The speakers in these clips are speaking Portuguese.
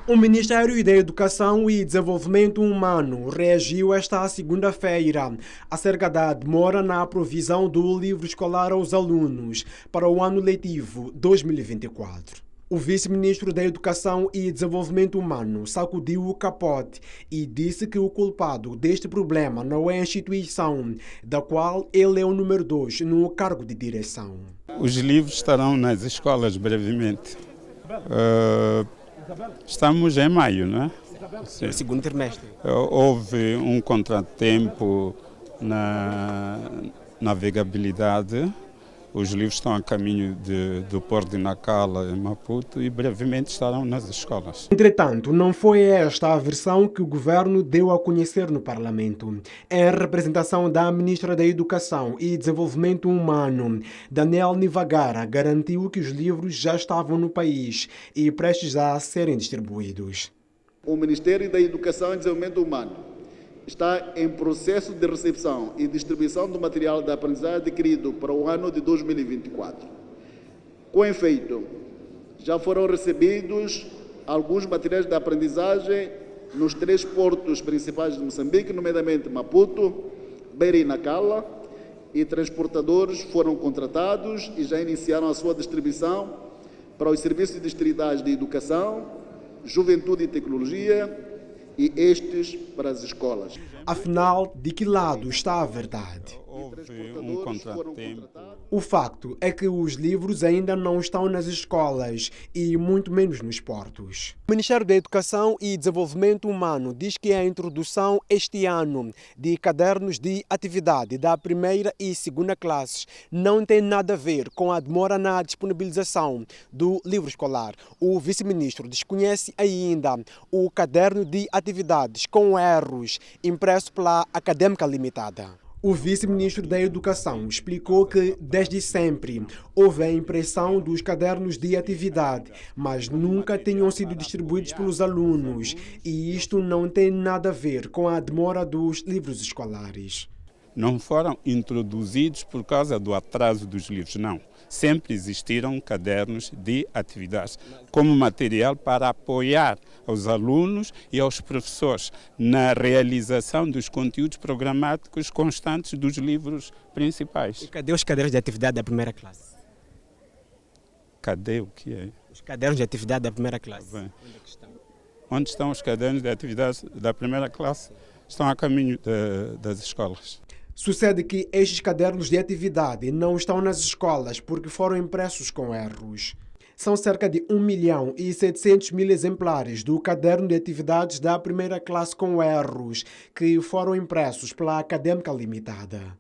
O Ministério da Educação e Desenvolvimento Humano reagiu esta segunda-feira acerca da demora na provisão do livro escolar aos alunos para o ano letivo 2024. O vice-ministro da Educação e Desenvolvimento Humano sacudiu o capote e disse que o culpado deste problema não é a instituição, da qual ele é o número 2 no cargo de direção. Os livros estarão nas escolas brevemente. Estamos em maio, não é? Sim. Segundo trimestre. Houve um contratempo na navegabilidade. Os livros estão a caminho do Porto de Nacala, em Maputo, e brevemente estarão nas escolas. Entretanto, não foi esta a versão que o governo deu a conhecer no Parlamento. Em representação da ministra da Educação e Desenvolvimento Humano, Daniel Nivagara, garantiu que os livros já estavam no país e prestes a serem distribuídos. O Ministério da Educação e Desenvolvimento Humano está em processo de recepção e distribuição do material de aprendizagem adquirido para o ano de 2024. Com efeito, já foram recebidos alguns materiais de aprendizagem nos 3 portos principais de Moçambique, nomeadamente Maputo, Beira e Nacala, e transportadores foram contratados e já iniciaram a sua distribuição para os serviços distritais de educação, juventude e tecnologia, e estes para as escolas. Afinal, de que lado está a verdade? Houve um contratempo. O facto é que os livros ainda não estão nas escolas e muito menos nos portos. O Ministério da Educação e Desenvolvimento Humano diz que a introdução este ano de cadernos de atividade da primeira e segunda classes não tem nada a ver com a demora na disponibilização do livro escolar. O vice-ministro desconhece ainda o caderno de atividades com erros impresso pela Académica Limitada. O vice-ministro da Educação explicou que, desde sempre, houve a impressão dos cadernos de atividade, mas nunca tinham sido distribuídos pelos alunos, e isto não tem nada a ver com a demora dos livros escolares. Não foram introduzidos por causa do atraso dos livros, não. Sempre existiram cadernos de atividades como material para apoiar aos alunos e aos professores na realização dos conteúdos programáticos constantes dos livros principais. E cadê os cadernos de atividade da primeira classe? Cadê o que é? Os cadernos de atividade da primeira classe. Onde é que estão? Onde estão os cadernos de atividade da primeira classe? Estão a caminho das escolas. Sucede que estes cadernos de atividade não estão nas escolas porque foram impressos com erros. São cerca de 1.700.000 exemplares do caderno de atividades da primeira classe com erros que foram impressos pela Académica Limitada.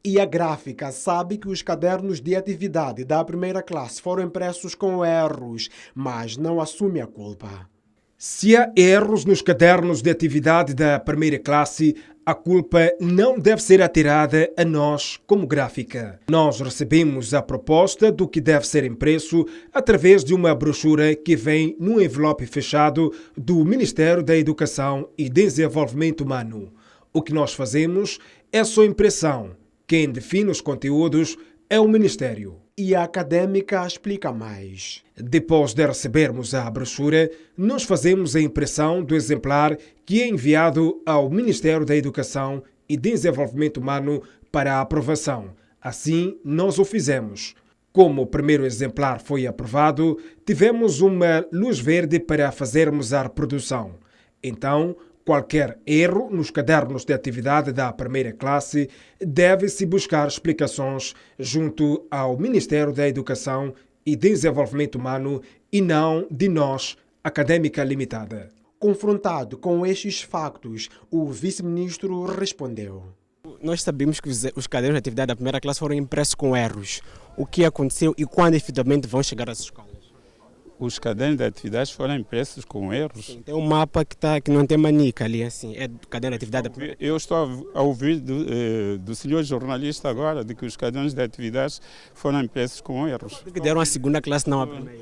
E a gráfica sabe que os cadernos de atividade da primeira classe foram impressos com erros, mas não assume a culpa. Se há erros nos cadernos de atividade da primeira classe, a culpa não deve ser atirada a nós como gráfica. Nós recebemos a proposta do que deve ser impresso através de uma brochura que vem num envelope fechado do Ministério da Educação e Desenvolvimento Humano. O que nós fazemos é só impressão. Quem define os conteúdos é o Ministério. E a académica explica mais. Depois de recebermos a brochura, nós fazemos a impressão do exemplar que é enviado ao Ministério da Educação e Desenvolvimento Humano para a aprovação. Assim, nós o fizemos. Como o primeiro exemplar foi aprovado, tivemos uma luz verde para fazermos a reprodução. Então, qualquer erro nos cadernos de atividade da primeira classe deve-se buscar explicações junto ao Ministério da Educação e Desenvolvimento Humano e não de nós, Académica Limitada. Confrontado com estes factos, o vice-ministro respondeu. Nós sabemos que os cadernos de atividade da primeira classe foram impressos com erros. O que aconteceu e quando efetivamente vão chegar às escolas? Os cadernos de atividades foram impressos com erros. Sim, tem um mapa que não tem manica ali, assim, é do caderno de atividade. Eu estou a ouvir do senhor jornalista agora de que os cadernos de atividades foram impressos com erros. Por que deram a segunda classe, não a primeira?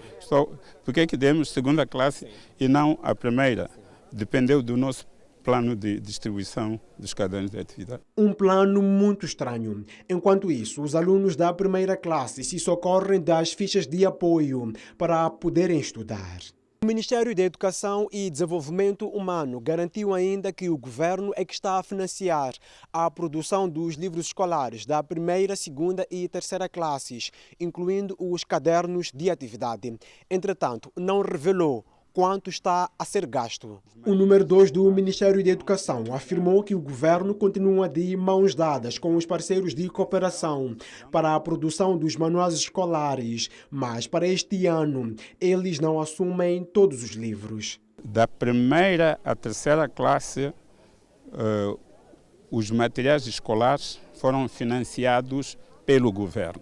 Por que demos segunda classe e não a primeira? Dependeu do nosso plano de distribuição dos cadernos de atividade. Um plano muito estranho. Enquanto isso, os alunos da primeira classe se socorrem das fichas de apoio para poderem estudar. O Ministério da Educação e Desenvolvimento Humano garantiu ainda que o governo é que está a financiar a produção dos livros escolares da primeira, segunda e terceira classes, incluindo os cadernos de atividade. Entretanto, não revelou quanto está a ser gasto. O número 2 do Ministério da Educação afirmou que o governo continua de mãos dadas com os parceiros de cooperação para a produção dos manuais escolares, mas para este ano eles não assumem todos os livros. Da primeira à terceira classe, os materiais escolares foram financiados pelo governo,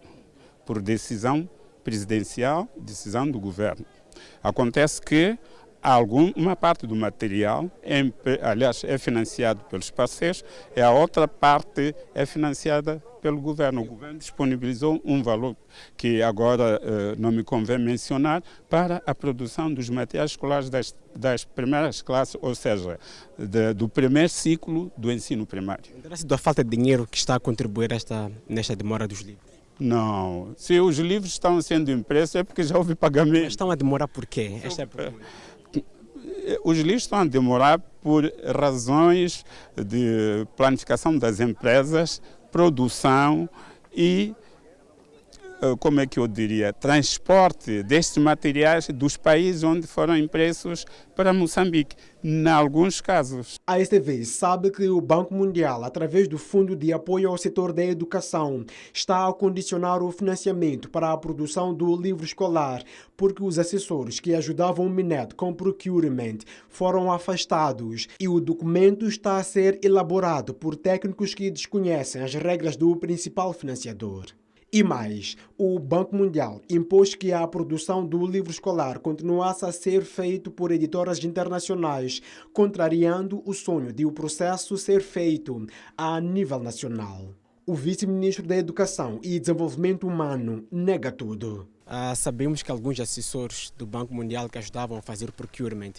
por decisão presidencial, decisão do governo. Acontece que uma parte do material, aliás, é financiado pelos parceiros e a outra parte é financiada pelo governo. O governo disponibilizou um valor que agora não me convém mencionar para a produção dos materiais escolares das primeiras classes, ou seja, do primeiro ciclo do ensino primário. Terá sido a falta de dinheiro que está a contribuir nesta demora dos livros? Não. Se os livros estão sendo impressos é porque já houve pagamento. Mas estão a demorar por quê? Esta é a pergunta. Os livros estão a demorar por razões de planificação das empresas, produção e, como é que eu diria, transporte destes materiais dos países onde foram impressos para Moçambique, em alguns casos. A STV sabe que o Banco Mundial, através do Fundo de Apoio ao Setor da Educação, está a condicionar o financiamento para a produção do livro escolar, porque os assessores que ajudavam o MINED com procurement foram afastados e o documento está a ser elaborado por técnicos que desconhecem as regras do principal financiador. E mais, o Banco Mundial impôs que a produção do livro escolar continuasse a ser feita por editoras internacionais, contrariando o sonho de o processo ser feito a nível nacional. O vice-ministro da Educação e Desenvolvimento Humano nega tudo. Sabemos que alguns assessores do Banco Mundial que ajudavam a fazer procurement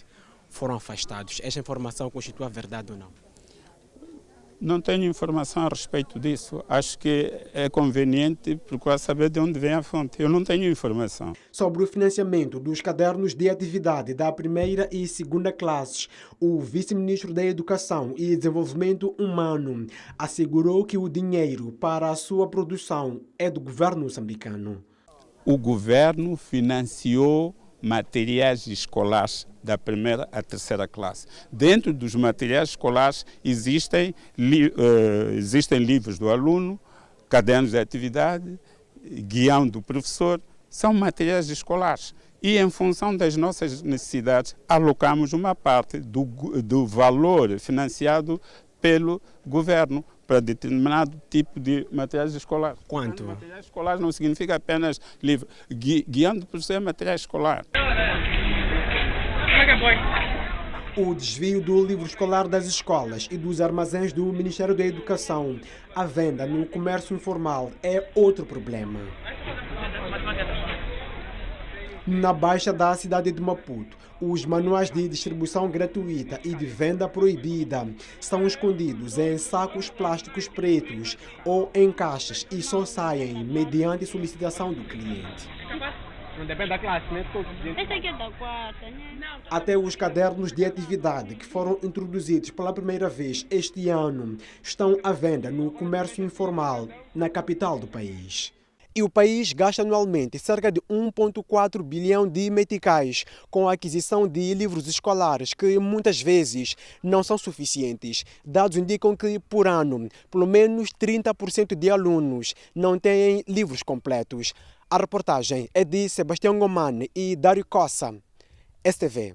foram afastados. Esta informação constitui a verdade ou não? Não tenho informação a respeito disso. Acho que é conveniente procurar saber de onde vem a fonte. Eu não tenho informação. Sobre o financiamento dos cadernos de atividade da primeira e segunda classes, o vice-ministro da Educação e Desenvolvimento Humano assegurou que o dinheiro para a sua produção é do governo moçambicano. O governo financiou materiais escolares da primeira à terceira classe. Dentro dos materiais escolares existem livros do aluno, cadernos de atividade, guião do professor, são materiais escolares. E em função das nossas necessidades, alocamos uma parte do valor financiado pelo governo para determinado tipo de materiais escolares. Quanto? Materiais escolares não significa apenas livro. Guião do professor é material escolar. O desvio do livro escolar das escolas e dos armazéns do Ministério da Educação à venda no comércio informal é outro problema. Na Baixa da cidade de Maputo, os manuais de distribuição gratuita e de venda proibida são escondidos em sacos plásticos pretos ou em caixas e só saem mediante solicitação do cliente. Não depende da classe, né? Esse aqui é da quarta, né? Até os cadernos de atividade que foram introduzidos pela primeira vez este ano estão à venda no comércio informal na capital do país. E o país gasta anualmente cerca de 1,4 bilhão de meticais com a aquisição de livros escolares que muitas vezes não são suficientes. Dados indicam que, por ano, pelo menos 30% de alunos não têm livros completos. A reportagem é de Sebastião Gomane e Dário Cossa, STV.